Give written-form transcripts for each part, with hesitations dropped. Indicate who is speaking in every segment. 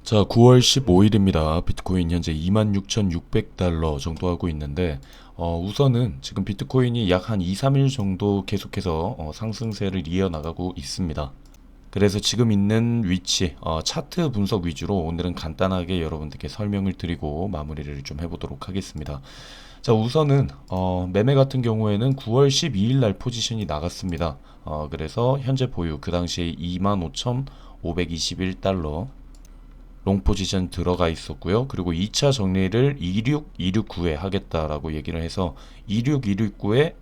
Speaker 1: 자, 9월 15일입니다. 비트코인 현재 26,600달러 정도 하고 있는데, 우선은 지금 비트코인이 약 한 2, 3일 정도 계속해서 상승세를 이어나가고 있습니다. 그래서 지금 있는 위치, 차트 분석 위주로 오늘은 간단하게 여러분들께 설명을 드리고 마무리를 좀 해보도록 하겠습니다. 자, 우선은 매매 같은 경우에는 9월 12일 날 포지션이 나갔습니다. 그래서 현재 보유, 그 당시에 25,521달러 롱 포지션 들어가 있었고요. 그리고 2차 정리를 26269에 하겠다라고 얘기를 해서 26269에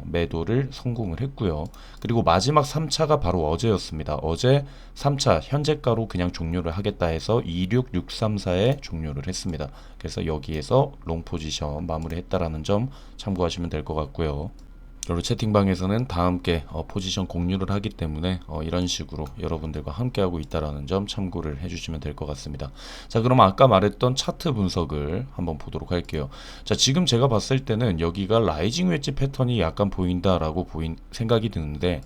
Speaker 1: 매도를 성공을 했고요. 그리고 마지막 3차가 바로 어제였습니다. 어제 3차 현재가로 그냥 종료를 하겠다 해서 26634에 종료를 했습니다. 그래서 여기에서 롱 포지션 마무리했다라는 점 참고하시면 될 것 같고요. 그리고 채팅방에서는 다 함께 포지션 공유를 하기 때문에 이런 식으로 여러분들과 함께하고 있다는 점 참고를 해주시면 될 것 같습니다. 자, 그럼 아까 말했던 차트 분석을 한번 보도록 할게요. 자, 지금 제가 봤을 때는 여기가 라이징 웨지 패턴이 약간 보인다라고 생각이 드는데,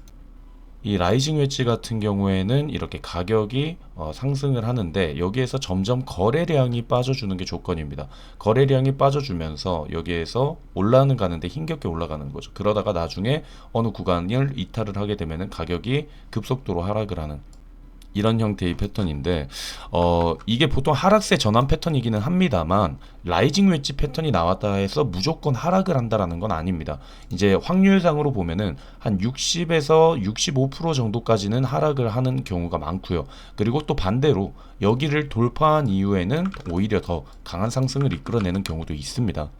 Speaker 1: 이 라이징 웨지 같은 경우에는 이렇게 가격이 상승을 하는데 여기에서 점점 거래량이 빠져주는 게 조건입니다. 거래량이 빠져주면서 여기에서 올라는 가는데 힘겹게 올라가는 거죠. 그러다가 나중에 어느 구간을 이탈을 하게 되면 가격이 급속도로 하락을 하는 이런 형태의 패턴인데, 이게 보통 하락세 전환 패턴이기는 합니다만 라이징 웨지 패턴이 나왔다 해서 무조건 하락을 한다라는 건 아닙니다. 이제 확률상으로 보면은 한 60에서 65% 정도까지는 하락을 하는 경우가 많고요. 그리고 또 반대로 여기를 돌파한 이후에는 오히려 더 강한 상승을 이끌어내는 경우도 있습니다.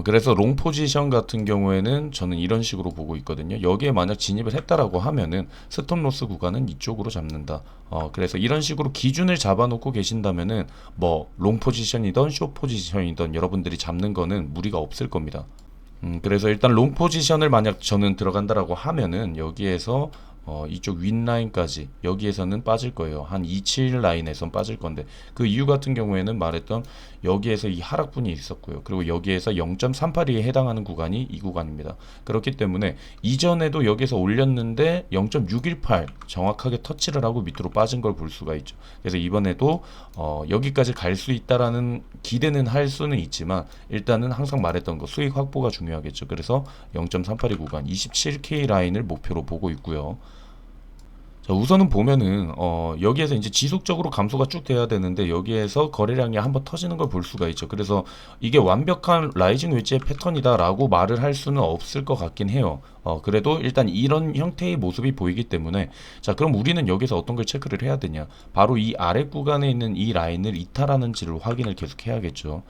Speaker 1: 그래서 롱 포지션 같은 경우에는 저는 이런 식으로 보고 있거든요. 여기에 만약 진입을 했다라고 하면은 스톱 로스 구간은 이쪽으로 잡는다. 그래서 이런 식으로 기준을 잡아놓고 계신다면은 뭐 롱 포지션이든 숏 포지션이든 여러분들이 잡는 거는 무리가 없을 겁니다. 그래서 일단 롱 포지션을 만약 저는 들어간다라고 하면은 여기에서 이쪽 윗라인까지 여기에서는 빠질 거예요. 한 27 라인에선 빠질 건데, 그 이유 같은 경우에는 말했던 여기에서 이 하락분이 있었고요. 그리고 여기에서 0.38에 해당하는 구간이 이 구간입니다. 그렇기 때문에 이전에도 여기서 올렸는데 0.618 정확하게 터치를 하고 밑으로 빠진 걸 볼 수가 있죠. 그래서 이번에도 여기까지 갈 수 있다라는 기대는 할 수는 있지만 일단은 항상 말했던 거 수익 확보가 중요하겠죠. 그래서 0.382 구간 27K 라인을 목표로 보고 있고요. 자, 우선은 보면은 여기에서 이제 지속적으로 감소가 쭉 돼야 되는데 여기에서 거래량이 한번 터지는 걸 볼 수가 있죠. 그래서 이게 완벽한 라이징 웨지의 패턴이다라고 말을 할 수는 없을 것 같긴 해요. 그래도 일단 이런 형태의 모습이 보이기 때문에, 자, 그럼 우리는 여기서 어떤 걸 체크를 해야 되냐? 바로 이 아래 구간에 있는 이 라인을 이탈하는지를 확인을 계속 해야겠죠.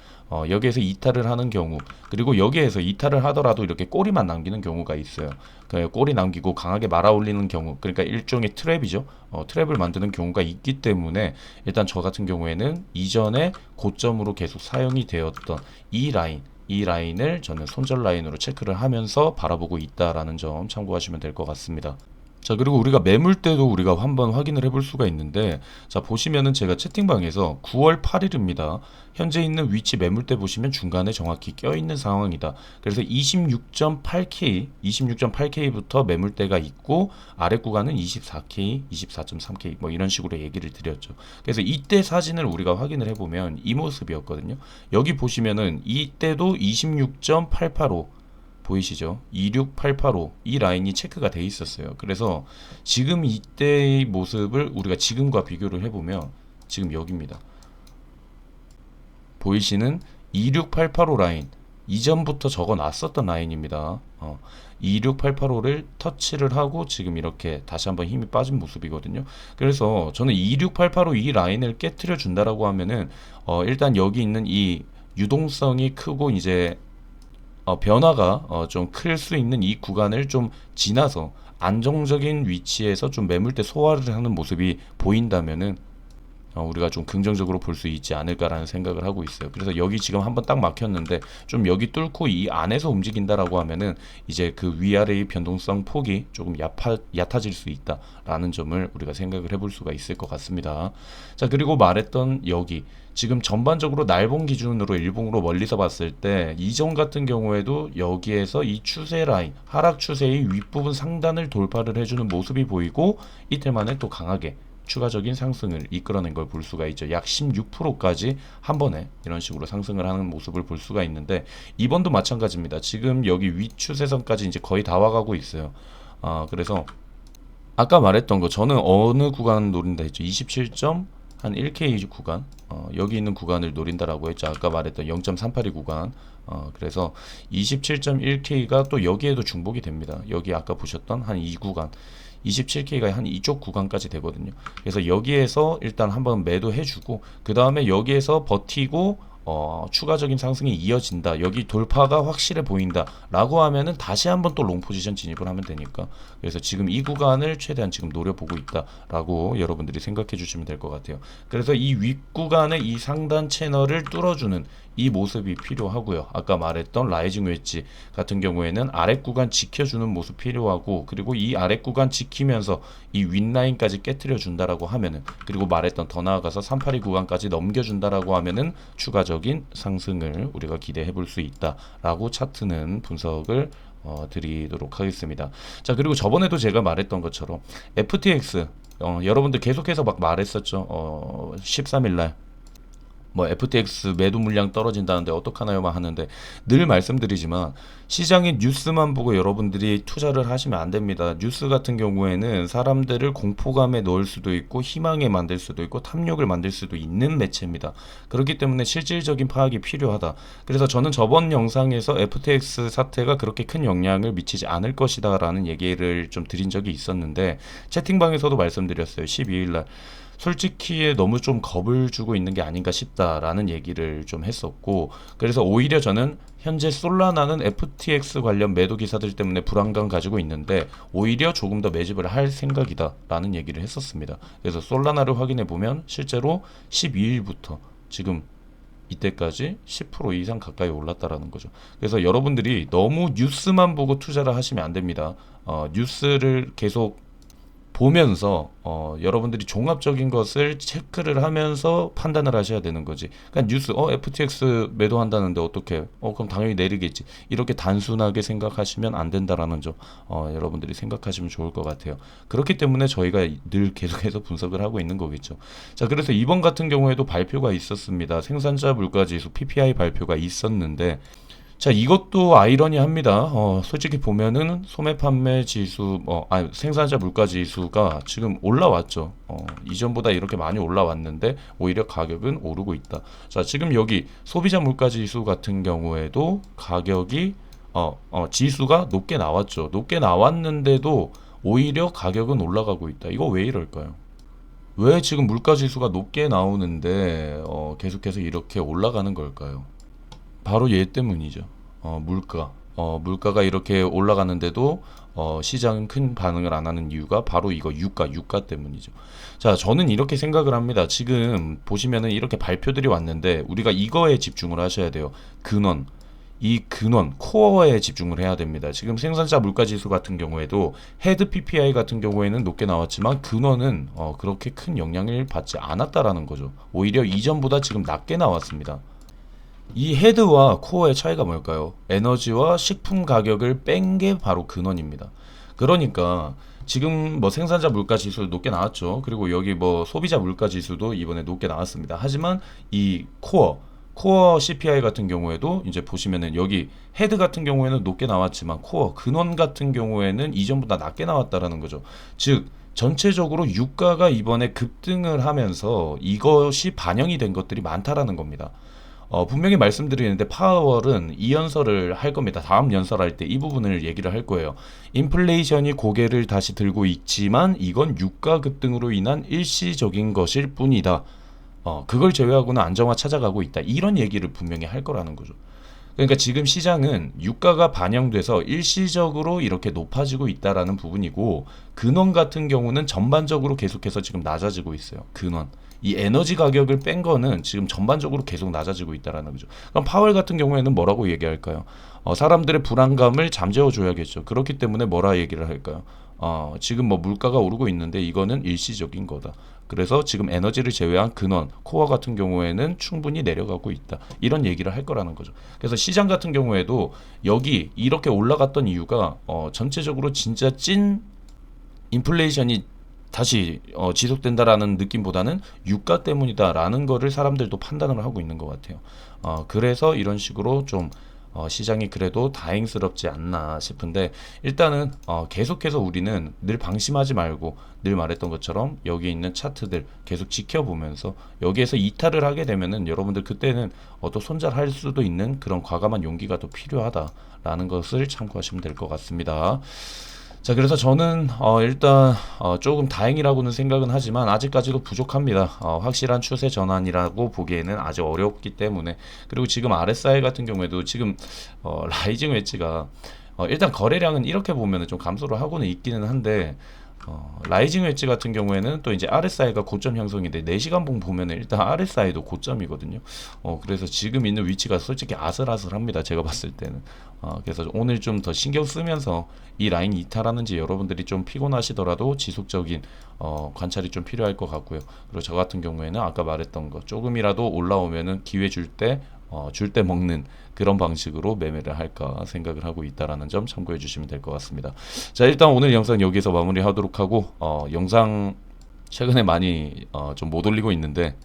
Speaker 1: 여기에서 이탈을 하는 경우, 그리고 여기에서 이탈을 하더라도 이렇게 꼬리만 남기는 경우가 있어요. 그 꼬리 남기고 강하게 말아 올리는 경우, 그러니까 일종의 트랩이죠. 트랩을 만드는 경우가 있기 때문에 일단 저 같은 경우에는 이전에 고점으로 계속 사용이 되었던 이 라인을 저는 손절 라인으로 체크를 하면서 바라보고 있다라는 점 참고하시면 될 것 같습니다. 자, 그리고 우리가 매물대도 우리가 한번 확인을 해볼 수가 있는데, 자, 보시면은 제가 채팅방에서 9월 8일입니다. 현재 있는 위치 매물대 보시면 중간에 정확히 껴있는 상황이다. 그래서 26.8K부터 매물대가 있고 아래 구간은 24K, 24.3K 뭐 이런 식으로 얘기를 드렸죠. 그래서 이때 사진을 우리가 확인을 해보면 이 모습이었거든요. 여기 보시면은 이때도 26.885 보이시죠? 26885 이 라인이 체크가 돼 있었어요. 그래서 지금 이때의 모습을 우리가 지금과 비교를 해보면 지금 여기입니다. 보이시는 26885 라인, 이전부터 적어 놨었던 라인입니다. 26885를 터치를 하고 지금 이렇게 다시 한번 힘이 빠진 모습이거든요. 그래서 저는 26885 이 라인을 깨트려 준다라고 하면은 일단 여기 있는 이 유동성이 크고 이제 변화가 좀 클 수 있는 이 구간을 좀 지나서 안정적인 위치에서 좀 매물대 소화를 하는 모습이 보인다면은 우리가 좀 긍정적으로 볼 수 있지 않을까라는 생각을 하고 있어요. 그래서 여기 지금 한번 딱 막혔는데 좀 여기 뚫고 이 안에서 움직인다라고 하면은 이제 그 위아래의 변동성 폭이 조금 얕아질 수 있다라는 점을 우리가 생각을 해볼 수가 있을 것 같습니다. 자, 그리고 말했던 여기 지금 전반적으로 날봉 기준으로 일봉으로 멀리서 봤을 때 이전 같은 경우에도 여기에서 이 추세 라인 하락 추세의 윗부분 상단을 돌파를 해주는 모습이 보이고 이틀 만에 또 강하게 추가적인 상승을 이끌어낸 걸 볼 수가 있죠. 약 16%까지 한 번에 이런 식으로 상승을 하는 모습을 볼 수가 있는데, 이번도 마찬가지입니다. 지금 여기 위추세선까지 이제 거의 다 와가고 있어요. 그래서 아까 말했던 거, 저는 어느 구간 노린다 했죠? 27점 한 1K 구간, 여기 있는 구간을 노린다라고 했죠. 아까 말했던 0.382 구간. 그래서 27.1K가 또 여기에도 중복이 됩니다. 여기 아까 보셨던 한 이 구간, 27K가 한 이쪽 구간까지 되거든요. 그래서 여기에서 일단 한번 매도해주고, 그 다음에 여기에서 버티고 추가적인 상승이 이어진다, 여기 돌파가 확실해 보인다 라고 하면은 다시 한번 또 롱 포지션 진입을 하면 되니까, 그래서 지금 이 구간을 최대한 지금 노려보고 있다 라고 여러분들이 생각해 주시면 될 것 같아요. 그래서 이 윗구간의 이 상단 채널을 뚫어주는 이 모습이 필요하고요. 아까 말했던 라이징 웨지 같은 경우에는 아랫 구간 지켜주는 모습 필요하고, 그리고 이 아랫 구간 지키면서 이 윗라인까지 깨트려 준다라고 하면은, 그리고 말했던 더 나아가서 382 구간까지 넘겨준다라고 하면은 추가적인 상승을 우리가 기대해 볼 수 있다라고 차트는 분석을 드리도록 하겠습니다. 자, 그리고 저번에도 제가 말했던 것처럼 FTX, 여러분들 계속해서 막 말했었죠. 13일날 뭐 FTX 매도 물량 떨어진다는데 어떡하나요? 막 하는데, 늘 말씀드리지만 시장의 뉴스만 보고 여러분들이 투자를 하시면 안 됩니다. 뉴스 같은 경우에는 사람들을 공포감에 넣을 수도 있고 희망에 만들 수도 있고 탐욕을 만들 수도 있는 매체입니다. 그렇기 때문에 실질적인 파악이 필요하다. 그래서 저는 저번 영상에서 FTX 사태가 그렇게 큰 영향을 미치지 않을 것이다 라는 얘기를 좀 드린 적이 있었는데, 채팅방에서도 말씀드렸어요. 12일날 솔직히 너무 좀 겁을 주고 있는 게 아닌가 싶다라는 얘기를 좀 했었고, 그래서 오히려 저는 현재 솔라나는 FTX 관련 매도 기사들 때문에 불안감 가지고 있는데 오히려 조금 더 매집을 할 생각이다 라는 얘기를 했었습니다. 그래서 솔라나를 확인해 보면 실제로 12일부터 지금 이때까지 10% 이상 가까이 올랐다라는 거죠. 그래서 여러분들이 너무 뉴스만 보고 투자를 하시면 안 됩니다. 뉴스를 계속 보면서 여러분들이 종합적인 것을 체크를 하면서 판단을 하셔야 되는 거지. 그러니까 뉴스 FTX 매도한다는데 어떻게 그럼 당연히 내리겠지, 이렇게 단순하게 생각하시면 안 된다라는 점 여러분들이 생각하시면 좋을 것 같아요. 그렇기 때문에 저희가 늘 계속해서 분석을 하고 있는 거겠죠. 자, 그래서 이번 같은 경우에도 발표가 있었습니다. 생산자 물가지수 PPI 발표가 있었는데, 자, 이것도 아이러니합니다. 솔직히 보면은 소매 판매 지수, 생산자 물가 지수가 지금 올라왔죠. 이전보다 이렇게 많이 올라왔는데 오히려 가격은 오르고 있다. 자, 지금 여기 소비자 물가 지수 같은 경우에도 가격이 지수가 높게 나왔죠. 높게 나왔는데도 오히려 가격은 올라가고 있다. 이거 왜 이럴까요? 왜 지금 물가 지수가 높게 나오는데 계속해서 이렇게 올라가는 걸까요? 바로 얘 때문이죠. 물가가 이렇게 올라가는데도 시장은 큰 반응을 안 하는 이유가 바로 이거 유가 때문이죠. 자, 저는 이렇게 생각을 합니다. 지금 보시면은 이렇게 발표들이 왔는데 우리가 이거에 집중을 하셔야 돼요. 이 근원, 코어에 집중을 해야 됩니다. 지금 생산자 물가 지수 같은 경우에도 헤드 PPI 같은 경우에는 높게 나왔지만 근원은 그렇게 큰 영향을 받지 않았다라는 거죠. 오히려 이전보다 지금 낮게 나왔습니다. 이 헤드와 코어의 차이가 뭘까요? 에너지와 식품 가격을 뺀 게 바로 근원입니다. 그러니까 지금 뭐 생산자 물가 지수 높게 나왔죠. 그리고 여기 뭐 소비자 물가 지수도 이번에 높게 나왔습니다. 하지만 이 코어 CPI 같은 경우에도 이제 보시면은 여기 헤드 같은 경우에는 높게 나왔지만 코어 근원 같은 경우에는 이전보다 낮게 나왔다라는 거죠. 즉 전체적으로 유가가 이번에 급등을 하면서 이것이 반영이 된 것들이 많다라는 겁니다. 분명히 말씀드리는데 파월은 이 연설을 할 겁니다. 다음 연설할 때 이 부분을 얘기를 할 거예요. 인플레이션이 고개를 다시 들고 있지만 이건 유가 급등으로 인한 일시적인 것일 뿐이다. 그걸 제외하고는 안정화 찾아가고 있다. 이런 얘기를 분명히 할 거라는 거죠. 그러니까 지금 시장은 유가가 반영돼서 일시적으로 이렇게 높아지고 있다라는 부분이고, 근원 같은 경우는 전반적으로 계속해서 지금 낮아지고 있어요. 근원. 이 에너지 가격을 뺀 거는 지금 전반적으로 계속 낮아지고 있다라는 거죠. 그럼 파월 같은 경우에는 뭐라고 얘기할까요? 사람들의 불안감을 잠재워 줘야겠죠. 그렇기 때문에 뭐라 얘기를 할까요? 지금 뭐 물가가 오르고 있는데 이거는 일시적인 거다. 그래서 지금 에너지를 제외한 근원, 코어 같은 경우에는 충분히 내려가고 있다. 이런 얘기를 할 거라는 거죠. 그래서 시장 같은 경우에도 여기 이렇게 올라갔던 이유가 전체적으로 진짜 찐 인플레이션이 다시 지속된다라는 느낌보다는 유가 때문이다라는 거를 사람들도 판단을 하고 있는 것 같아요. 그래서 이런 식으로 좀 시장이 그래도 다행스럽지 않나 싶은데, 일단은 계속해서 우리는 늘 방심하지 말고 늘 말했던 것처럼 여기 있는 차트들 계속 지켜보면서 여기에서 이탈을 하게 되면은 여러분들 그때는 또 손절할 수도 있는 그런 과감한 용기가 또 필요하다라는 것을 참고하시면 될 것 같습니다. 자, 그래서 저는 일단 조금 다행이라고는 생각은 하지만 아직까지도 부족합니다. 확실한 추세 전환이라고 보기에는 아직 어렵기 때문에. 그리고 지금 RSI 같은 경우에도 지금 라이징 웨지가 일단 거래량은 이렇게 보면은 좀 감소를 하고는 있기는 한데, 라이징 웨지 같은 경우에는 또 이제 RSI가 고점 형성인데 4시간 봉 보면은 일단 RSI도 고점이거든요. 그래서 지금 있는 위치가 솔직히 아슬아슬합니다. 제가 봤을 때는. 그래서 오늘 좀 더 신경 쓰면서 이 라인 이탈하는지 여러분들이 좀 피곤하시더라도 지속적인 관찰이 좀 필요할 것 같고요. 그리고 저 같은 경우에는 아까 말했던 거 조금이라도 올라오면은 기회 줄 때 먹는 그런 방식으로 매매를 할까 생각을 하고 있다라는 점 참고해 주시면 될 것 같습니다. 자, 일단 오늘 영상 여기서 마무리하도록 하고, 영상 최근에 많이 좀 못 올리고 있는데,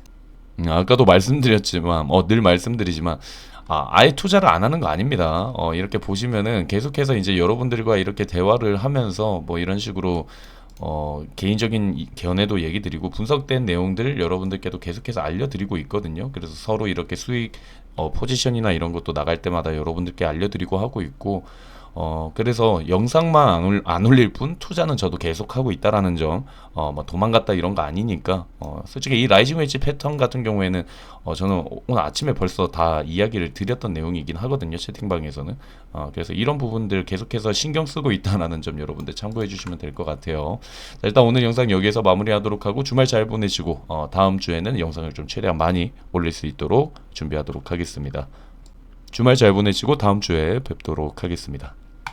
Speaker 1: 아까도 말씀드렸지만 늘 말씀드리지만 아예 투자를 안 하는 거 아닙니다. 이렇게 보시면은 계속해서 이제 여러분들과 이렇게 대화를 하면서 뭐 이런 식으로 개인적인 견해도 얘기 드리고 분석된 내용들을 여러분들께도 계속해서 알려드리고 있거든요. 그래서 서로 이렇게 수익 포지션이나 이런 것도 나갈 때마다 여러분들께 알려드리고 하고 있고, 그래서 영상만 안 올릴 뿐 투자는 저도 계속하고 있다라는 점, 뭐 도망갔다 이런 거 아니니까, 솔직히 이 라이징 웨지 패턴 같은 경우에는 저는 오늘 아침에 벌써 다 이야기를 드렸던 내용이긴 하거든요, 채팅방에서는. 그래서 이런 부분들 계속해서 신경 쓰고 있다라는 점 여러분들 참고해 주시면 될 것 같아요. 자, 일단 오늘 영상 여기에서 마무리하도록 하고 주말 잘 보내시고, 다음 주에는 영상을 좀 최대한 많이 올릴 수 있도록 준비하도록 하겠습니다. 주말 잘 보내시고 다음 주에 뵙도록 하겠습니다.